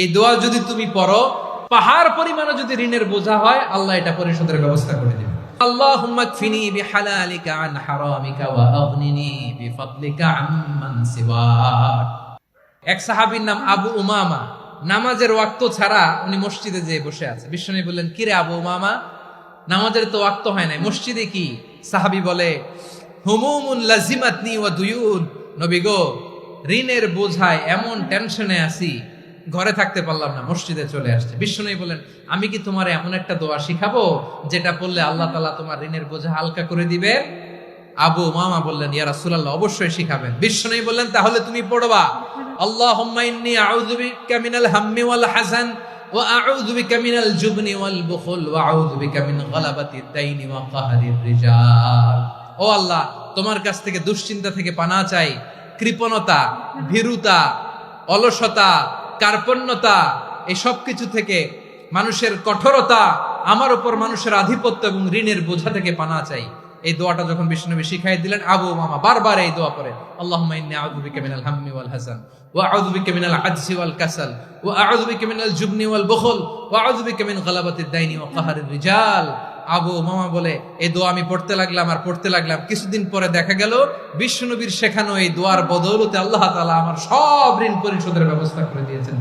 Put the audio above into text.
এই দোয়া যদি তুমি পড়ো, পাহাড় পরিমাণে যদি ঋণের বোঝা হয়, আল্লাহ এটা পরিশোধের ব্যবস্থা করে দিবে। আল্লাহুম্মা কফিনি বিহালালিকা আন হারামিকা ওয়া আগনিনি বিফাদলিকা আম্মান সিওয়াক। এক সাহাবীর নাম আবু উমামা, নামাজের ওয়াক্ত ছাড়া উনি মসজিদে যেয়ে বসে আছে। বিশ্বনবী বললেন, কি রে আবু উমামা, নামাজের তো ওয়াক্ত হয় নাই, মসজিদে কি? সাহাবী বলে, হুমুমুন লাজিমাতনি ওয়া দুয়ুন। নবী গো, ঋণের বোঝায় এমন টেনশনে আছি, ঘরে থাকতে পারলাম না, মসজিদে চলে আসছে। বিশ্বনবী বলেন, আমি কি তোমার এমন একটা দোয়া শিখাবো যেটা পড়লে আল্লাহ তাআলা তোমার ঋণের বোঝা হালকা করে দিবে? আবু উমামা বললেন, ইয়া রাসূলুল্লাহ, অবশ্যই শিখাবেন। বিশ্বনবী বললেন, তাহলে তুমি পড়বা, আল্লাহুম্মা ইন্নী আউযু বিকা মিনাল হাম্মি ওয়াল হাযান ওয়া আউযু বিকা মিনাল জুবনি ওয়াল বুখল ওয়া আউযু বিকা মিন গালাবাতিদ দাইনি ওয়া কাহরির রিজাল। ও আল্লাহ, তোমার কাছ থেকে দুশ্চিন্তা থেকে পানাহ চাই, কৃপণতা, ভীরুতা, অলসতা, কার্পণ্যতা, এই সব কিছু থেকে, মানুষের কঠোরতা, আমার উপর মানুষের আধিপত্য এবং ঋণের বোঝা থেকে পানাহ চাই। এই দোয়াটা যখন বিশ্বনবী শিখাই দিলেন, আবু উমামা বারবার এই দোয়া পড়েন, আল্লাহুম্মা ইন্নী আউযু বিকা মিনাল হাম্মি ওয়াল হাযান ওয়া আউযু বিকা মিনাল আজজি ওয়াল কাসাল ওয়া আউযু বিকা মিনাল জুবনি ওয়াল বুখল ওয়া আউযু বিকা মিন গালাবাতিদ দাইনি ওয়া কাহরির রিজাল। আবু উমামা বলে, এই দোয়া আমি পড়তে লাগলাম আর পড়তে লাগলাম, কিছুদিন পরে দেখা গেল বিশ্বনবীর শেখানো এই দোয়ার বদৌলতে আল্লাহ তাআলা আমার সব ঋণ পরিশোধের ব্যবস্থা করে দিয়েছেন।